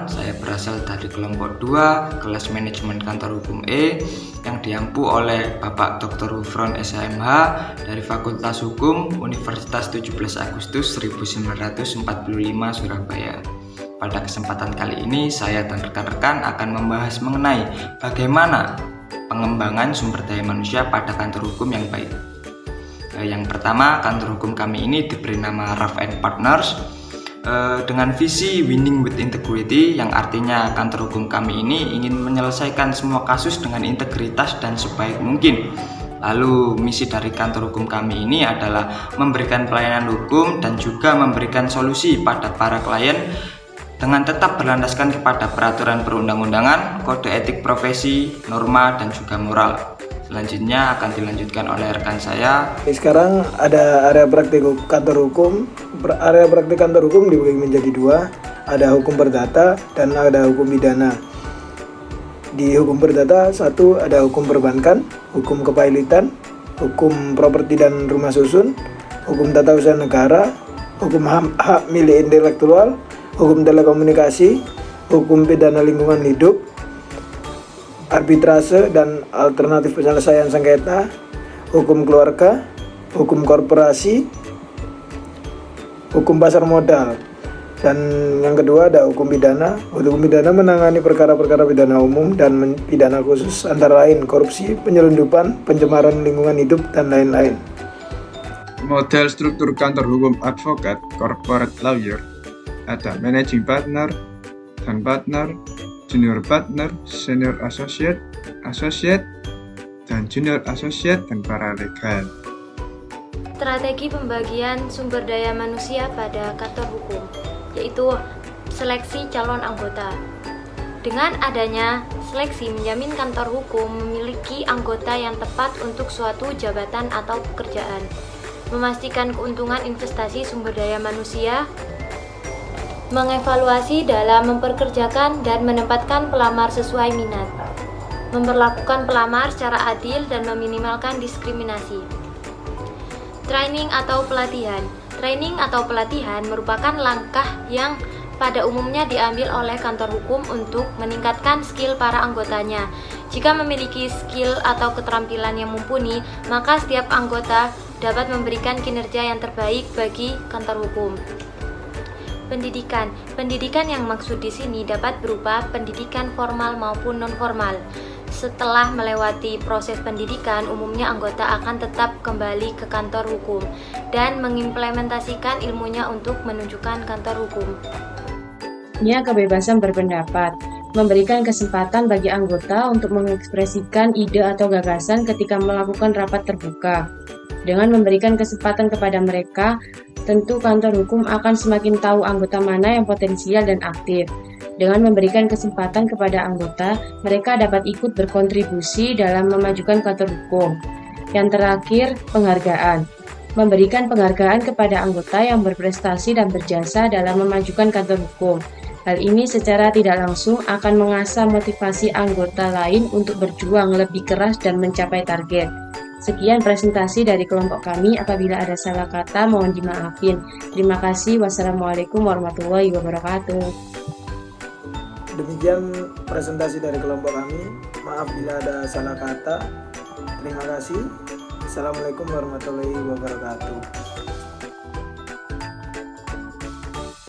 perkenalkan, saya berasal dari kelompok 2, kelas manajemen kantor hukum E, yang diampu oleh Bapak Dr. Hufron SHMH dari Fakultas Hukum Universitas 17 Agustus 1945 Surabaya. Pada kesempatan kali ini, saya dan rekan-rekan akan membahas mengenai bagaimana pengembangan sumber daya manusia pada kantor hukum yang baik. Yang pertama, kantor hukum kami ini diberi nama Raff & Partners dengan visi winning with integrity, yang artinya kantor hukum kami ini ingin menyelesaikan semua kasus dengan integritas dan sebaik mungkin. Lalu misi dari kantor hukum kami ini adalah memberikan pelayanan hukum dan juga memberikan solusi pada para klien dengan tetap berlandaskan kepada peraturan perundang-undangan, kode etik profesi, norma, dan juga moral. Selanjutnya akan dilanjutkan oleh rekan saya. Sekarang ada area praktik kantor hukum. Area praktik kantor hukum dibagi menjadi dua, ada hukum perdata dan ada hukum pidana. Di hukum perdata, satu ada hukum perbankan, hukum kepailitan, hukum properti dan rumah susun, hukum tata usaha negara, hukum hak milik intelektual, hukum telekomunikasi, hukum pidana lingkungan hidup, arbitrase dan alternatif penyelesaian sengketa, hukum keluarga, hukum korporasi, hukum pasar modal. Dan yang kedua ada hukum pidana. Hukum pidana menangani perkara-perkara pidana umum dan pidana khusus, antara lain korupsi, penyelundupan, pencemaran lingkungan hidup, dan lain-lain. Model struktur kantor hukum advokat corporate lawyer ada managing partner dan partner, junior partner, senior associate, dan junior associate, dan paralegal. Strategi pembagian sumber daya manusia pada kantor hukum, yaitu seleksi calon anggota. Dengan adanya seleksi menjamin kantor hukum memiliki anggota yang tepat untuk suatu jabatan atau pekerjaan, memastikan keuntungan investasi sumber daya manusia, mengevaluasi dalam memperkerjakan dan menempatkan pelamar sesuai minat, memperlakukan pelamar secara adil dan meminimalkan diskriminasi. Training atau pelatihan. Training atau pelatihan merupakan langkah yang pada umumnya diambil oleh kantor hukum untuk meningkatkan skill para anggotanya. Jika memiliki skill atau keterampilan yang mumpuni, maka setiap anggota dapat memberikan kinerja yang terbaik bagi kantor hukum. Pendidikan. Pendidikan yang maksud di sini dapat berupa pendidikan formal maupun non-formal. Setelah melewati proses pendidikan, umumnya anggota akan tetap kembali ke kantor hukum dan mengimplementasikan ilmunya untuk menunjukkan kantor hukum. Kebebasan berpendapat, memberikan kesempatan bagi anggota untuk mengekspresikan ide atau gagasan ketika melakukan rapat terbuka. Dengan memberikan kesempatan kepada mereka, tentu kantor hukum akan semakin tahu anggota mana yang potensial dan aktif. Dengan memberikan kesempatan kepada anggota, mereka dapat ikut berkontribusi dalam memajukan kantor hukum. Yang terakhir, penghargaan. Memberikan penghargaan kepada anggota yang berprestasi dan berjasa dalam memajukan kantor hukum. Hal ini secara tidak langsung akan mengasah motivasi anggota lain untuk berjuang lebih keras dan mencapai target. Sekian presentasi dari kelompok kami. Apabila ada salah kata, mohon dimaafin. Terima kasih. Wassalamualaikum warahmatullahi wabarakatuh. Demikian presentasi dari kelompok kami. Maaf bila ada salah kata. Terima kasih. Assalamualaikum warahmatullahi wabarakatuh.